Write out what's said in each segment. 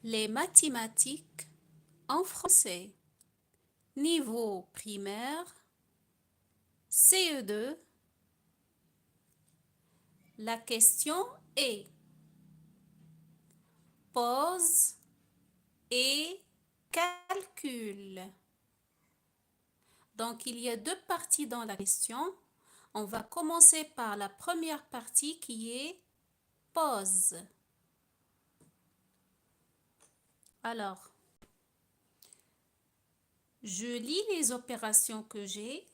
Les mathématiques en français. Niveau primaire, CE2. La question est pose et calcul. Donc, il y a deux parties dans la question. On va commencer par la première partie qui est pose. Alors, je lis les opérations que j'ai.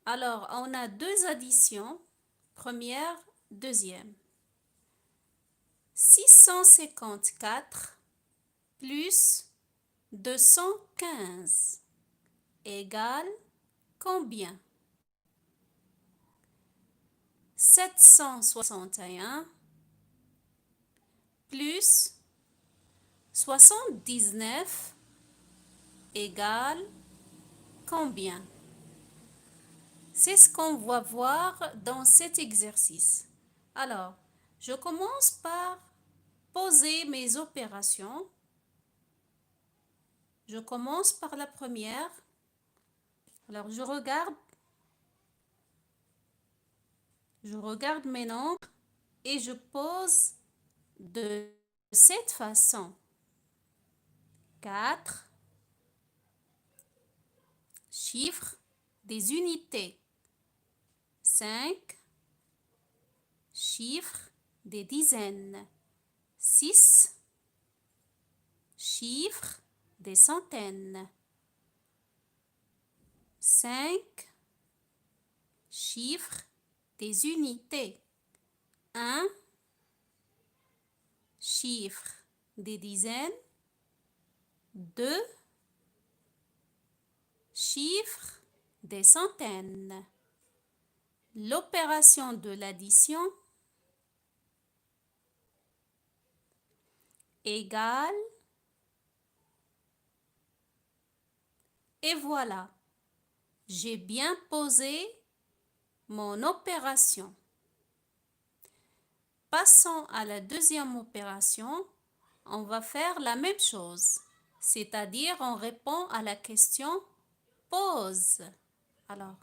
Alors, on a deux additions, première, deuxième. 654 plus 215 égale combien? 761 plus 79 égale combien? C'est ce qu'on va voir dans cet exercice. Alors, je commence par poser mes opérations. Je commence par la première. Alors, je regarde mes nombres et je pose de cette façon. 4 chiffres des unités. 5 chiffres des dizaines. 6 chiffres des centaines. 5 chiffres des unités. 1 chiffre des dizaines. 2 chiffres des centaines. L'opération de l'addition égale, et voilà, j'ai bien posé mon opération. Passons à la deuxième opération. On va faire la même chose, c'est-à-dire on répond à la question pose. Alors,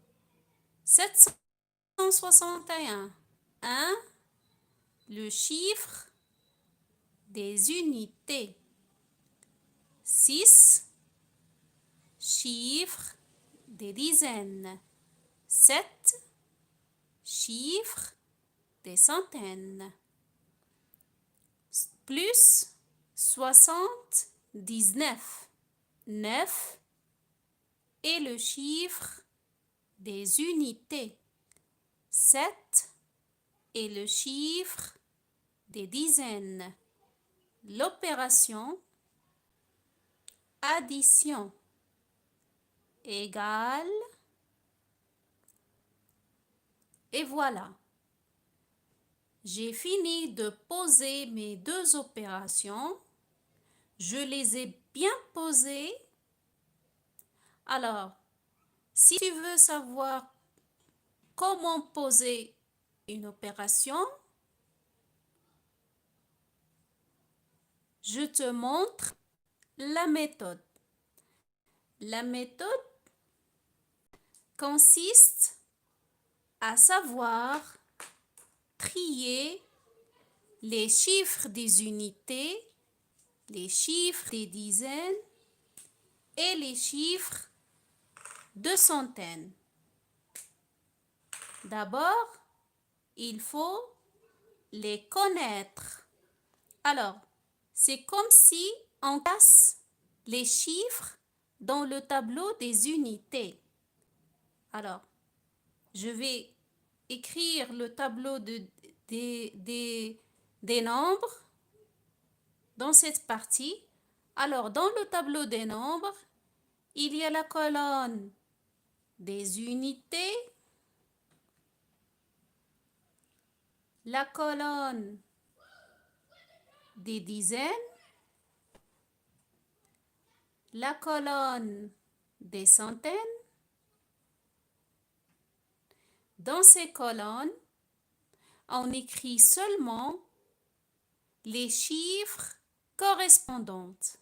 761, 1, le chiffre des unités. 6, chiffre des dizaines. 7, chiffre des centaines. Plus 79. 9 est le chiffre des unités. 7 est le chiffre des dizaines. L'opération addition égale, et voilà. J'ai fini de poser mes deux opérations. Je les ai bien posées. Alors, si tu veux savoir comment poser une opération, je te montre la méthode. La méthode consiste à savoir trier les chiffres des unités, les chiffres des dizaines et les chiffres de centaines. D'abord, il faut les connaître. Alors, c'est comme si on classe les chiffres dans le tableau des unités. Alors, je vais écrire le tableau des nombres dans cette partie. Alors, dans le tableau des nombres, il y a la colonne des unités, la colonne des dizaines, la colonne des centaines. Dans ces colonnes, on écrit seulement les chiffres correspondantes.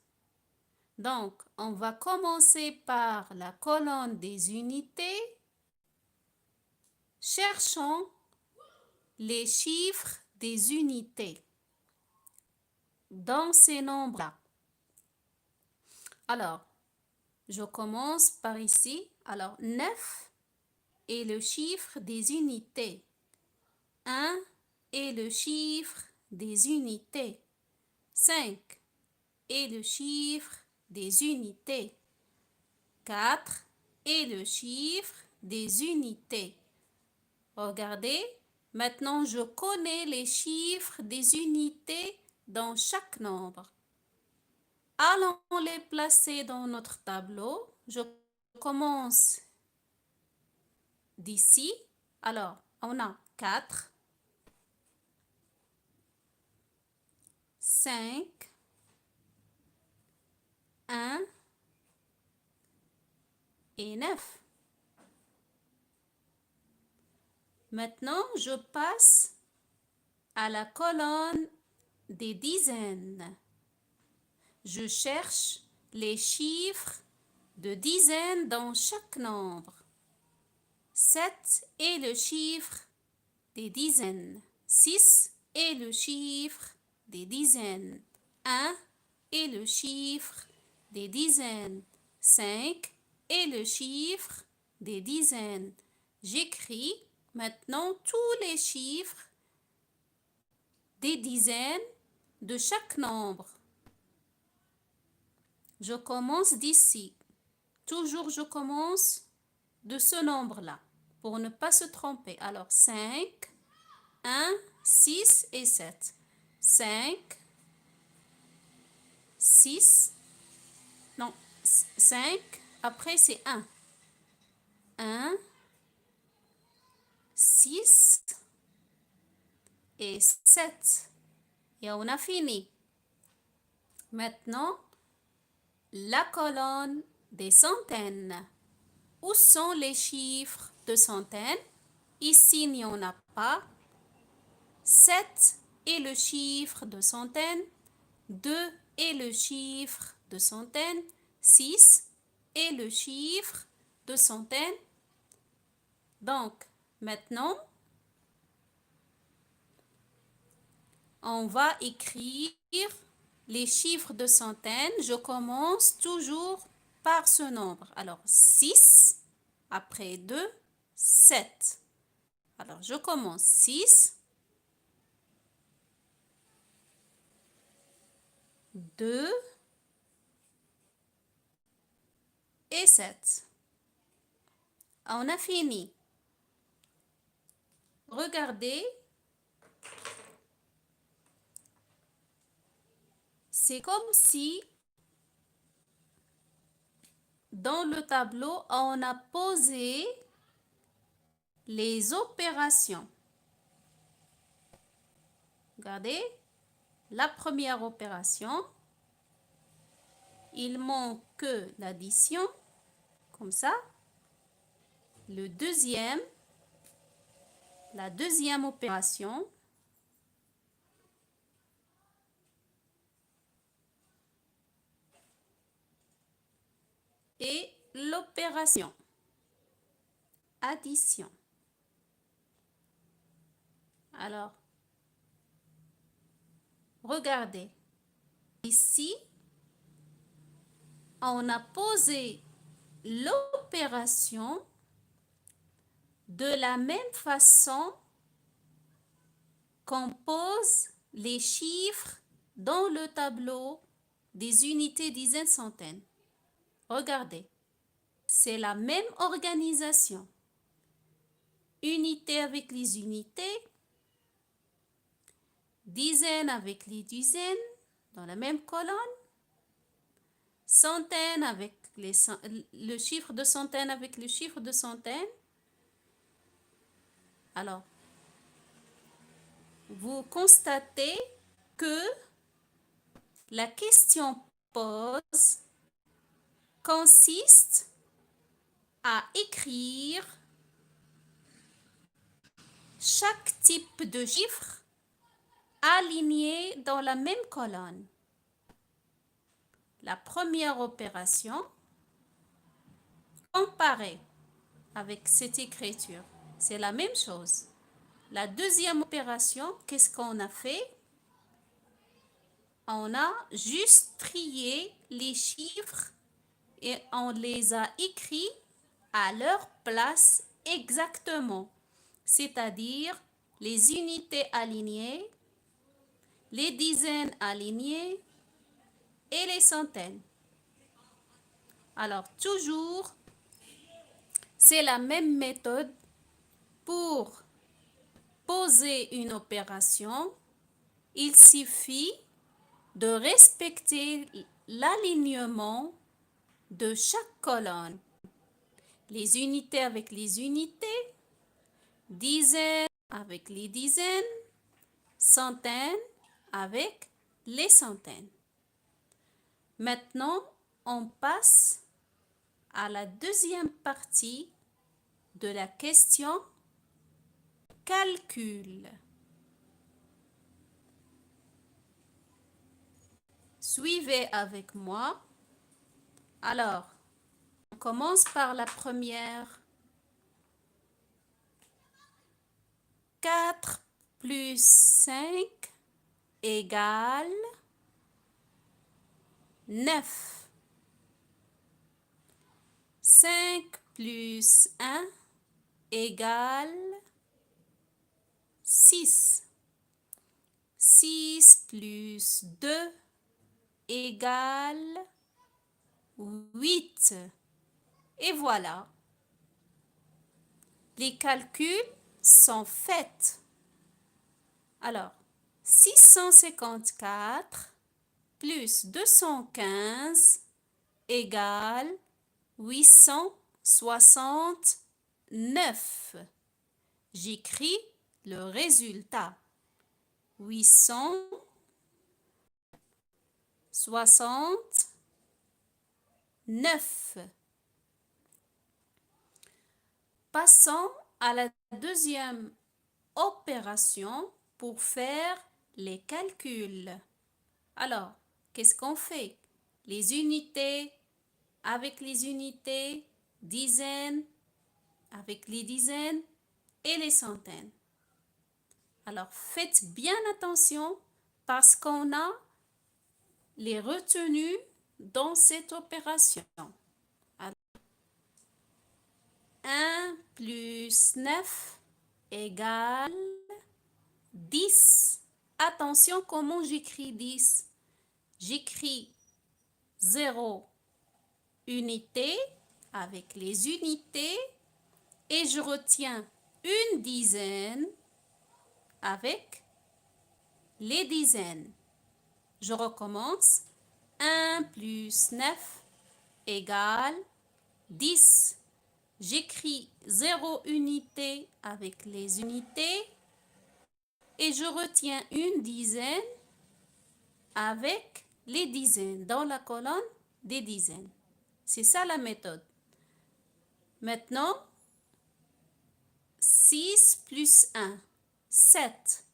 Donc, on va commencer par la colonne des unités. Cherchons les chiffres des unités dans ces nombres-là. Alors, je commence par ici. Alors, 9 est le chiffre des unités. 1 est le chiffre des unités. 5 est le chiffre des unités. 4 est le chiffre des unités. Regardez, maintenant je connais les chiffres des unités dans chaque nombre. Allons les placer dans notre tableau. Je commence d'ici. Alors, on a 4, 5, 1 et 9. Maintenant, je passe à la colonne des dizaines. Je cherche les chiffres de dizaines dans chaque nombre. 7 est le chiffre des dizaines. 6 est le chiffre des dizaines. 1 est le chiffre des dizaines. 5 est le chiffre des dizaines. J'écris maintenant tous les chiffres des dizaines de chaque nombre. Je commence d'ici. Toujours je commence de ce nombre-là pour ne pas se tromper. Alors 5, 1, 6 et 7. 5, 6, non, 5, après c'est 1. 1, 6 et 7. Et on a fini. Maintenant, la colonne des centaines. Où sont les chiffres de centaines? Ici, il n'y en a pas. 7 est le chiffre de centaines. 2 est le chiffre de centaines. 6 est le chiffre de centaines. Donc, maintenant, on va écrire les chiffres de centaines. Je commence toujours par ce nombre. Alors, 6, après 2, 7. Alors, je commence 6, 2 et 7. On a fini. Regardez. C'est comme si dans le tableau, on a posé les opérations. Regardez, la première opération, il manque que l'addition, comme ça. La deuxième opération, et l'opération addition. Alors, regardez. Ici, on a posé l'opération de la même façon qu'on pose les chiffres dans le tableau des unités, dizaines, centaines. Regardez, c'est la même organisation. Unité avec les unités, dizaines avec les dizaines, dans la même colonne, centaines avec le chiffre de centaines avec le chiffre de centaines. Alors, vous constatez que la question pose consiste à écrire chaque type de chiffre aligné dans la même colonne. la première opération, comparer avec cette écriture. C'est la même chose. La deuxième opération, qu'est-ce qu'on a fait? On a juste trié les chiffres et on les a écrits à leur place exactement, c'est-à-dire les unités alignées, les dizaines alignées et les centaines. Alors, toujours, c'est la même méthode pour poser une opération. Il suffit de respecter l'alignement de chaque colonne. Les unités avec les unités, dizaines avec les dizaines, centaines avec les centaines. Maintenant, on passe à la deuxième partie de la question calcul. Suivez avec moi. Alors, on commence par la première. 4 plus 5 égale 9. 5 plus 1 égale 6. 6 plus 2 égale 8. Et voilà. Les calculs sont faits. Alors, 654 plus 215 égale 869. J'écris le résultat. 869. Passons à la deuxième opération pour faire les calculs. Alors, qu'est-ce qu'on fait? Les unités avec les unités, dizaines avec les dizaines et les centaines. Alors, faites bien attention parce qu'on a les retenues dans cette opération. Alors, 1 plus 9 égale 10. Attention comment j'écris 10. J'écris 0 unité avec les unités et je retiens une dizaine avec les dizaines. Je recommence. 1 plus 9 égale 10. J'écris 0 unité avec les unités et je retiens une dizaine avec les dizaines dans la colonne des dizaines. C'est ça la méthode. Maintenant, 6 plus 1, 7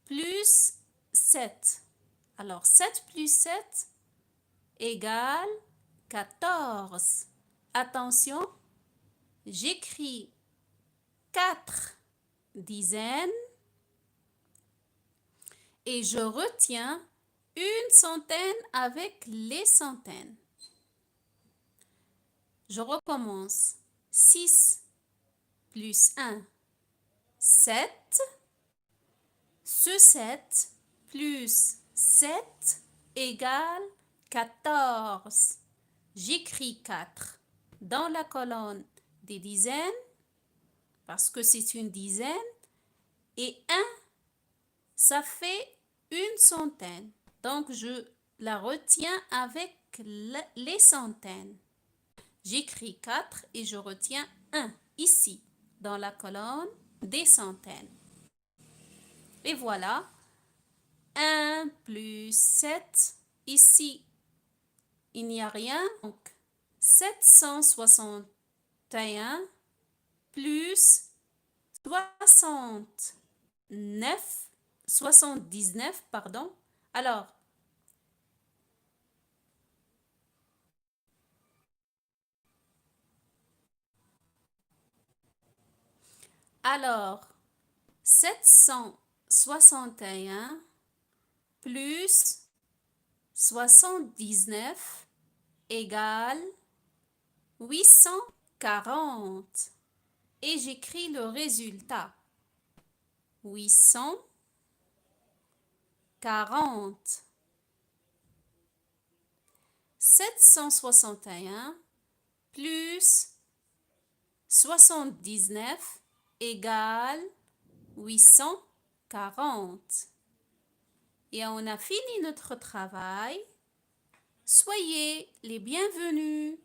plus 7. Alors, 7 plus 7 égale 14. Attention, j'écris 4 dizaines et je retiens une centaine avec les centaines. Je recommence. 6 plus 1, 7. Ce 7 plus 7 égale 14. J'écris 4 dans la colonne des dizaines parce que c'est une dizaine et 1, ça fait une centaine. Donc, je la retiens avec les centaines. J'écris 4 et je retiens 1 ici dans la colonne des centaines. Et voilà, 1 plus 7, ici, il n'y a rien. Donc, 761 plus 79, pardon. Alors, Alors, 761 plus 79 égale 840. Et j'écris le résultat. 840. 761 plus 79 égale 840. Et on a fini notre travail. Soyez les bienvenus.